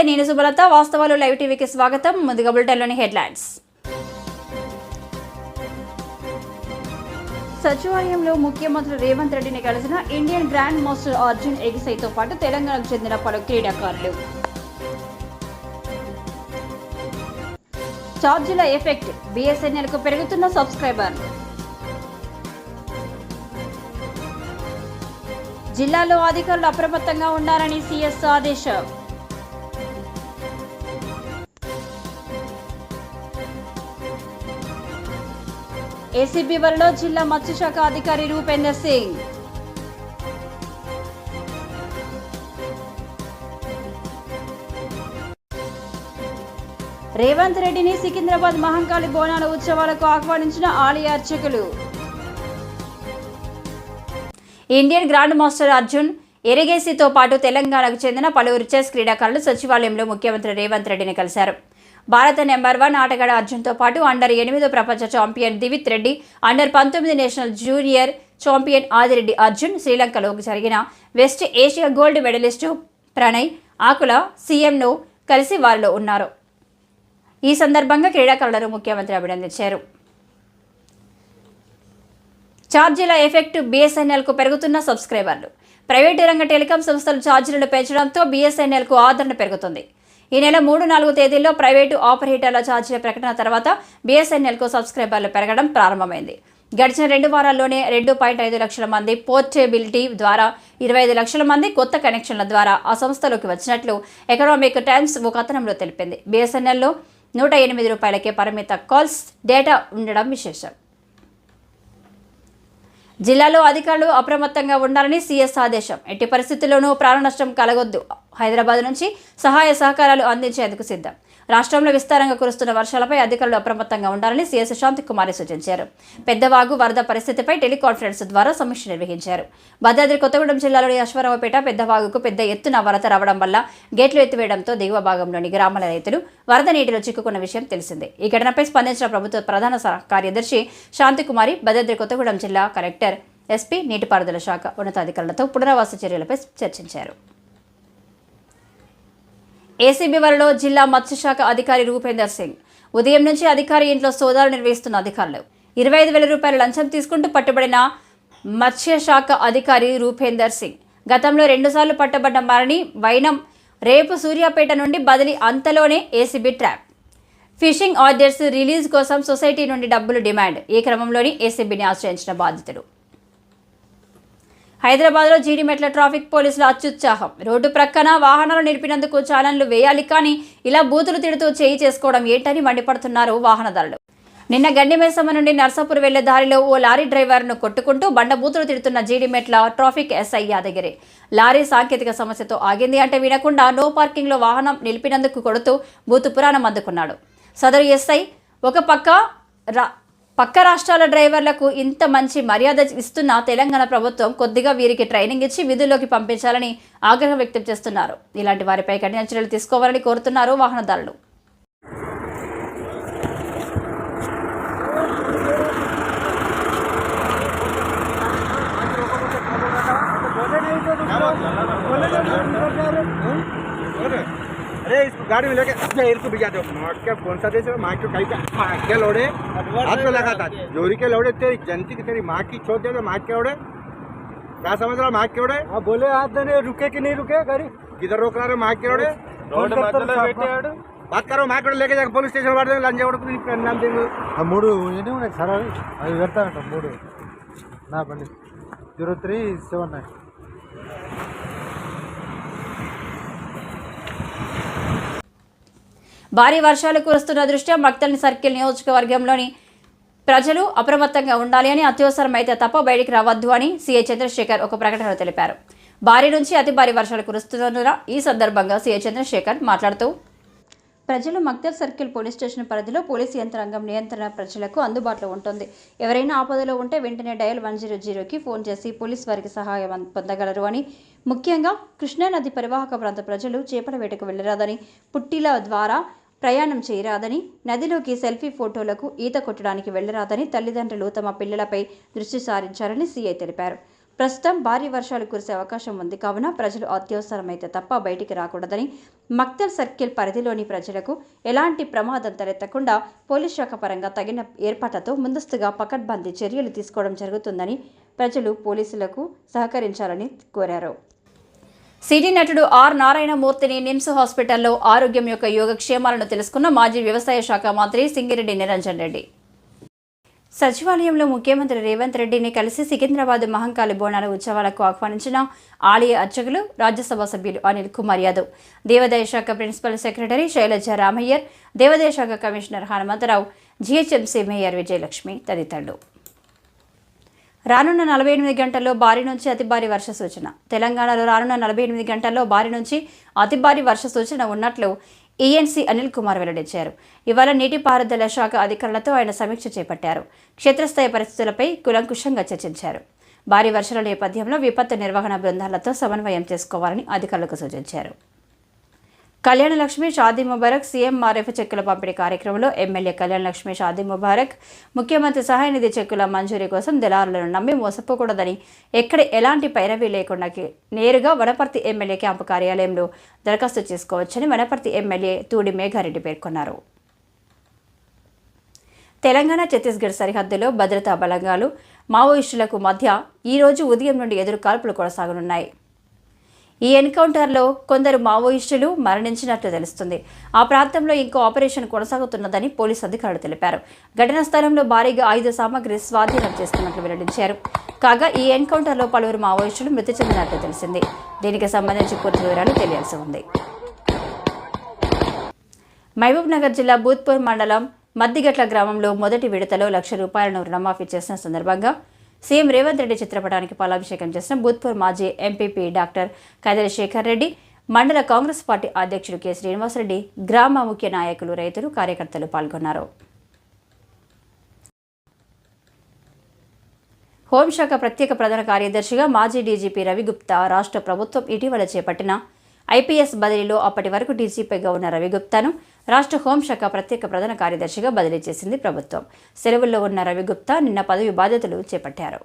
నేను సుబలత. వాస్తవాలు లైవ్ టీవీకి స్వాగతం. ముందుగా బులెటిన్లోని హెడ్లైన్స్. సచివాలయంలో ముఖ్యమంత్రి రేవంత్ రెడ్డిని కలిసిన ఇండియన్ గ్రాండ్ మాస్టర్ అర్జున్ ఎగిసైతో పాటు తెలంగాణకు చెందిన పలు క్రీడాకారులు. ఛార్జీల ఎఫెక్ట్, బిఎస్ఎన్ఎల్కు పెరుగుతున్న సబ్స్క్రైబర్లు. జిల్లాలో అధికారులు అప్రమత్తంగా ఉండాలని సీఎస్ ఆదేశం. ఏసీబీ వరలో జిల్లా మత్స్యశాఖ అధికారి రూపేందర్ సింగ్. రేవంత్ రెడ్డిని సికింద్రాబాద్ మహంకాళి బోనాల ఉత్సవాలకు ఆహ్వానించిన ఆలయ అర్చకులు. ఇండియన్ గ్రాండ్ మాస్టర్ అర్జున్ ఎరిగేసితో పాటు తెలంగాణకు చెందిన పలువురు చెస్ క్రీడాకారులు సచివాలయంలో ముఖ్యమంత్రి రేవంత్ రెడ్డిని కలిశారు. భారత నెంబర్ 1 ఆటగాడ అర్జున్తో పాటు అండర్-8 ప్రపంచ champion Divith Reddy, under nineteen national junior champion Adireddy Arjun, శ్రీలంకలో జరిగిన west Asia gold medalist Pranay Akula సీఎంను కలిసి వారిలో ఉన్నారు. ఈ సందర్భంగా క్రీడాకారులను ముఖ్యమంత్రి అభినందించారు. ఛార్జీల ఎఫెక్ట్, బిఎస్ఎన్ఎల్కు పెరుగుతున్న సబ్స్క్రైబర్లు. ప్రైవేటు రంగ టెలికాం సంస్థలు ఛార్జీలను పెంచడంతో బిఎస్ఎన్ఎల్కు ఆదరణ పెరుగుతుంది. ఈ నెల 3-4 తేదీల్లో ప్రైవేటు ఆపరేటర్ల ఛార్జీల ప్రకటన తర్వాత బిఎస్ఎన్ఎల్కు సబ్స్క్రైబర్లు పెరగడం ప్రారంభమైంది. గడిచిన 2 వారాల్లోనే 2.5 లక్షల మంది పోర్టబిలిటీ ద్వారా, 25 లక్షల మంది కొత్త కనెక్షన్ల ద్వారా ఆ సంస్థలోకి వచ్చినట్లు ఎకనామిక్ టైమ్స్ ఒక కథనంలో తెలిపింది. బిఎస్ఎన్ఎల్లో ₹108కే పరిమిత కాల్స్ డేటా ఉండడం విశేషం. జిల్లాలో అధికారులు అప్రమత్తంగా ఉండాలని సీఎస్ ఆదేశం. ఎట్టి పరిస్థితుల్లోనూ ప్రాణ నష్టం కలగొద్దు. హైదరాబాద్ నుంచి సహాయ సహకారాలు అందించేందుకు సిద్ధం. రాష్ట్రంలో విస్తారంగా కురుస్తున్న వర్షాలపై అధికారులు అప్రమత్తంగా ఉండాలని సీఎస్ శాంతికుమారి సూచించారు. పెద్దవాగు వరద పరిస్థితిపై టెలికాన్ఫరెన్స్ ద్వారా సమీక్ష నిర్వహించారు. భద్రాద్రి కొత్తగూడెం జిల్లాలోని అశ్వారావుపేట పెద్దవాగుకు పెద్ద ఎత్తున వరద రావడం వల్ల గేట్లు ఎత్తివేయడంతో దిగువ భాగంలోని గ్రామాల రైతులు వరద నీటిలో చిక్కుకున్న విషయం తెలిసిందే. ఈ ఘటనపై స్పందించిన ప్రభుత్వ ప్రధాన కార్యదర్శి శాంతికుమారి భద్రాద్రి కొత్తగూడెం జిల్లా కలెక్టర్, ఎస్పీ, నీటిపారుదల శాఖ ఉన్నతాధికారులతో పునరావాస చర్యలపై చర్చించారు. ఏసీబీ వరలో జిల్లా మత్స్యశాఖ అధికారి రూపేందర్ సింగ్. ఉదయం నుంచి అధికారి ఇంట్లో సోదాలు నిర్వహిస్తున్న అధికారులు. ₹25,000 లంచం తీసుకుంటూ పట్టుబడిన మత్స్యశాఖ అధికారి రూపేందర్ సింగ్ గతంలో 2 సార్లు పట్టబడ్డ మరణి వైనం రేపు సూర్యాపేట నుండి బదిలీ. అంతలోనే ACB trap. Fishing orders release కోసం సొసైటీ నుండి డబ్బులు డిమాండ్. ఈ క్రమంలోని ఏసీబీని ఆశ్రయించిన బాధితులు. హైదరాబాద్లో జీడిమెట్ల ట్రాఫిక్ పోలీసుల అత్యుత్సాహం. రోడ్డు ప్రక్కన వాహనాలు నిలిపినందుకు చాలన్లు వేయాలి, కానీ ఇలా బూతులు తిడుతూ చేయి చేసుకోవడం ఏంటని మండిపడుతున్నారు వాహనదారులు. నిన్న గండిమేసమ్మ నుండి నర్సాపూర్ వెళ్లే దారిలో ఓ లారీ డ్రైవర్ను కొట్టుకుంటూ బండబూతులు తిడుతున్న Jeedimetla traffic SI Yadagiri. Lorry సాంకేతిక సమస్యతో ఆగింది అంటే వినకుండా నో పార్కింగ్లో వాహనం నిలిపినందుకు కొడుతూ బూతు పురాణం అందుకున్నాడు. సదరు ఎస్ఐ ఒక పక్క రాష్ట్రాల డ్రైవర్లకు ఇంత మంచి మర్యాద ఇస్తున్న తెలంగాణ ప్రభుత్వం కొద్దిగా వీరికి ట్రైనింగ్ ఇచ్చి విధుల్లోకి పంపించాలని ఆగ్రహం వ్యక్తం చేస్తున్నారు. ఇలాంటి వారిపై కఠిన చర్యలు తీసుకోవాలని కోరుతున్నారు వాహనదారులు. अरे इसको गाड़ी में लेके इसको भिजा दो। क्या कौन सा देश है? माँ के कहीं माँ के लोड़े हाथ में लगा था, जोरी के लोड़े तेरी जनती की, तेरी माँ की छोड़ दे, माँ के लोड़े क्या समझ रहा? माँ के लोड़े बोले हाथ देने रुके कि नहीं रुके? गाड़ी किधर रोक रहा है? माँ के लोड़े बात करो. माँ के लेके जाकर पुलिस स्टेशन वाले लंजा नाम देंगे. मूड सर अभी వెళ్తా మూడు నా బండి 0379. భారీ వర్షాలు కురుస్తున్న దృష్ట్యా మక్తల్ సర్కిల్ నియోజకవర్గంలోని ప్రజలు అప్రమత్తంగా ఉండాలి అని, అత్యవసరమైతే తప్ప బయటికి రావద్దు అని సీఐ చంద్రశేఖర్ ఒక ప్రకటనలో తెలిపారు. భారీ నుంచి అతి భారీ వర్షాలు కురుస్తున్నందున ఈ సందర్భంగా సీఐ చంద్రశేఖర్ మాట్లాడుతూ, ప్రజలు మక్తల్ సర్కిల్ పోలీస్ స్టేషన్ పరిధిలో పోలీసు యంత్రాంగం నియంత్రణ ప్రజలకు అందుబాటులో ఉంటుంది. ఎవరైనా ఆపదలో ఉంటే వెంటనే డయల్ 100కి ఫోన్ చేసి పోలీసు వారికి సహాయం పొందగలరు అని, ముఖ్యంగా కృష్ణానది పరివాహక ప్రాంత ప్రజలు చేపల వేటకు వెళ్లరాదని, పుట్టిల ద్వారా ప్రయాణం చేయరాదని, నదిలోకి సెల్ఫీ ఫోటోలకు ఈత కొట్టడానికి వెళ్లరాదని తల్లిదండ్రులు తమ పిల్లలపై దృష్టి సారించాలని సీఐ తెలిపారు. ప్రస్తుతం భారీ వర్షాలు కురిసే అవకాశం ఉంది కావున ప్రజలు అత్యవసరమైతే తప్ప బయటికి రాకూడదని, మక్తల్ సర్కిల్ పరిధిలోని ప్రజలకు ఎలాంటి ప్రమాదం తలెత్తకుండా పోలీస్ శాఖ పరంగా తగిన ఏర్పాట్లతో ముందస్తుగా పకడ్బందీ చర్యలు తీసుకోవడం జరుగుతుందని ప్రజలు పోలీసులకు సహకరించాలని కోరారు. సినీ నటుడు ఆర్ నారాయణమూర్తిని నిమ్స్ హాస్పిటల్లో ఆరోగ్యం యొక్క యోగక్షేమాలను తెలుసుకున్న మాజీ వ్యవసాయ శాఖ మంత్రి సింగిరెడ్డి నిరంజన్ రెడ్డి సచివాలయంలో ముఖ్యమంత్రి రేవంత్ రెడ్డిని కలిసి సికింద్రాబాద్ మహంకాళి బోనాల ఉత్సవాలకు ఆహ్వానించిన ఆలయ అర్చకులు, రాజ్యసభ సభ్యులు అనిల్ కుమార్ యాదవ్, దేవాదాయ శాఖ ప్రిన్సిపల్ సెక్రటరీ శైలజ రామయ్యర్, దేవాదాయ శాఖ commissioner Hanumantharao, GHMC mayor Vijayalakshmi తదితరులు. రానున్న 48 గంటల్లో భారీ నుంచి అతి భారీ వర్ష సూచన. తెలంగాణలో రానున్న 48 గంటల్లో భారీ నుంచి అతి భారీ వర్ష సూచన ఉన్నట్లు ఈఎన్సీ అనిల్ కుమార్ వెల్లడించారు. ఇవాళ నీటిపారుదల శాఖ అధికారులతో ఆయన సమీక్ష చేపట్టారు. క్షేత్రస్థాయి పరిస్థితులపై కూలంకుషంగా చర్చించారు. భారీ వర్షాల నేపథ్యంలో విపత్తు నిర్వహణ బృందాలతో సమన్వయం చేసుకోవాలని అధికారులకు సూచించారు. కళ్యాణ లక్ష్మి షాదీ ముబారక్ సీఎంఆర్ఎఫ్ చెక్కుల పంపిణీ కార్యక్రమంలో ఎమ్మెల్యే కళ్యాణ లక్ష్మి షాదీ ముబారక్ ముఖ్యమంత్రి సహాయ నిధి చెక్కుల మంజూరీ కోసం దళారులను నమ్మి మోసపోకూడదని, ఎక్కడ ఎలాంటి పైరవీ లేకుండా నేరుగా వనపర్తి ఎమ్మెల్యే క్యాంపు కార్యాలయంలో దరఖాస్తు చేసుకోవచ్చని వనపర్తి ఎమ్మెల్యే తూడి మేఘారెడ్డి పేర్కొన్నారు. తెలంగాణ ఛత్తీస్గఢ్ సరిహద్దులో భద్రతా బలగాలు మావోయిస్టులకు మధ్య ఈరోజు ఉదయం నుండి ఎదురు కాల్పులు కొనసాగనున్నాయి. ఈ ఎన్కౌంటర్లో కొందరు మావోయిస్టులు మరణించినట్లు తెలుస్తుంది. ఆ ప్రాంతంలో ఇంకో ఆపరేషన్ కొనసాగుతున్నదని పోలీసు అధికారులు తెలిపారు. ఘటనా స్థలంలో భారీగా ఆయుధ సామగ్రి స్వాధీనం చేసుకున్నట్లు వెల్లడించారు. కాగా ఈ ఎన్కౌంటర్లో పలువురు మావోయిస్టులు మృతి చెందినట్లు తెలిసింది. దీనికి సంబంధించి పూర్తి వివరాలు తెలియాల్సి ఉంది. మహబూబ్ నగర్ జిల్లా బూత్పూర్ మండలం మద్దిగట్ల గ్రామంలో మొదటి విడతలో ₹1,00,000 రుణమాఫీ చేసిన సందర్భంగా సీఎం రేవంత్ రెడ్డి చిత్రపటానికి పాలాభిషేకం చేసిన బూత్పూర్ మాజీ ఎంపీపీ డాక్టర్ కైదరి శేఖర్ రెడ్డి, మండల కాంగ్రెస్ పార్టీ అధ్యక్షుడు కె శ్రీనివాసరెడ్డి, గ్రామ ముఖ్య నాయకులు, రైతులు, కార్యకర్తలు పాల్గొన్నారు. హోంశాఖ ప్రత్యేక ప్రధాన కార్యదర్శిగా మాజీ డీజీపీ రవిగుప్తా రాష్ట్ర ప్రభుత్వం ఇటీవల చేపట్టిన ఐపీఎస్ బదిలీలో అప్పటి వరకు డీజీపీగా ఉన్న రవిగుప్తాను రాష్ట్ర హోంశాఖ ప్రత్యేక ప్రధాన కార్యదర్శిగా బదిలీ చేసింది ప్రభుత్వం. సెలవుల్లో ఉన్న రవిగుప్తా నిన్న పదవి బాధ్యతలు చేపట్టారు.